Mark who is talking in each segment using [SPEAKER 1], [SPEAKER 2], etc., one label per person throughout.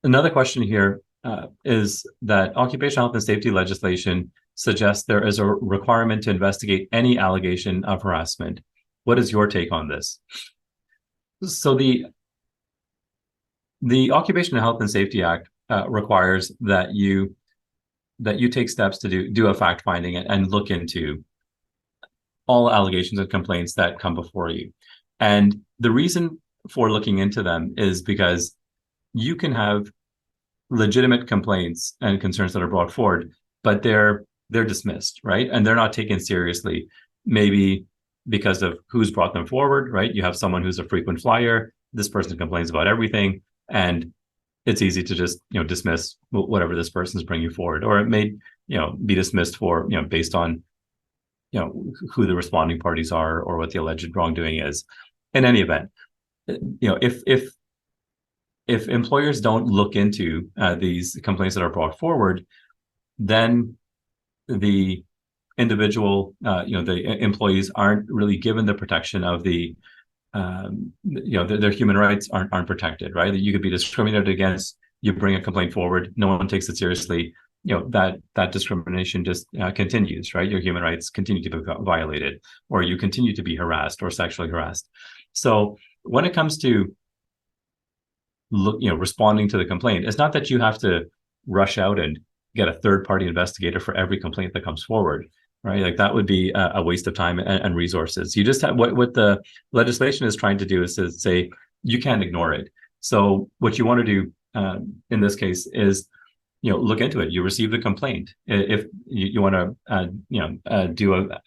[SPEAKER 1] Another question here is that occupational health and safety legislation suggests there is a requirement to investigate any allegation of harassment. What is your take on this? So the Occupational Health and Safety Act requires that you take steps to do a fact finding and look into all allegations and complaints that come before you. And the reason for looking into them is because you can have legitimate complaints and concerns that are brought forward, but they're dismissed, right? And they're not taken seriously, maybe because of who's brought them forward, right? You have someone who's a frequent flyer. This person complains about everything, and it's easy to just dismiss whatever this person's bringing forward, or it may be dismissed for based on who the responding parties are or what the alleged wrongdoing is. In any event, if employers don't look into these complaints that are brought forward, then the individual, the employees aren't really given the protection of their human rights aren't protected, right? You could be discriminated against. You bring a complaint forward, no one takes it seriously. That discrimination just continues, right? Your human rights continue to be violated, or you continue to be harassed or sexually harassed. So when it comes to responding to the complaint, it's not that you have to rush out and get a third-party investigator for every complaint that comes forward, right? Like that would be a waste of time and resources. You just have what the legislation is trying to do is to say you can't ignore it. So what you want to do in this case is look into it. You receive the complaint. If you want to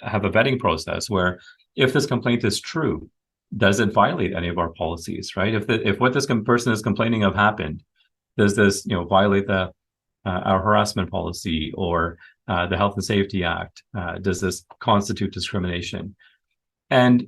[SPEAKER 1] have a vetting process where if this complaint is true, does it violate any of our policies, right? If what this person is complaining of happened, does this violate our harassment policy or the Health and Safety Act? Does this constitute discrimination? And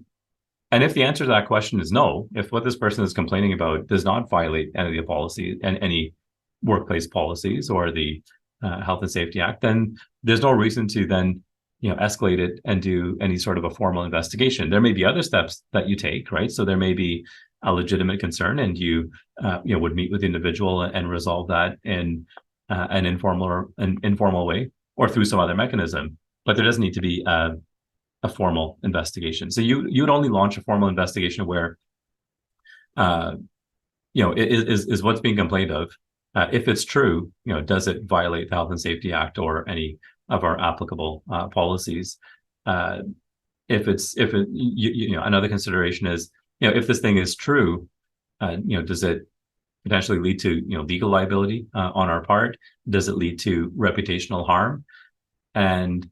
[SPEAKER 1] if the answer to that question is no, if what this person is complaining about does not violate any of the policy and any workplace policies or the Health and Safety Act, then there's no reason to then escalate it and do any sort of a formal investigation. There may be other steps that you take, right? So there may be a legitimate concern, and you would meet with the individual and resolve that in an informal way or through some other mechanism. But there doesn't need to be a formal investigation. So you'd only launch a formal investigation where is what's being complained of. If it's true, does it violate the Health and Safety Act or any of our applicable policies? Another consideration is, if this thing is true, does it potentially lead to legal liability on our part? Does it lead to reputational harm? And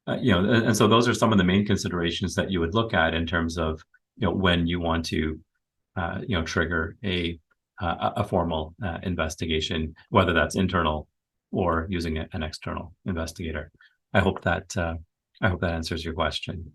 [SPEAKER 1] and so those are some of the main considerations that you would look at in terms of when you want to trigger a formal investigation, whether that's internal or using an external investigator. I hope that answers your question.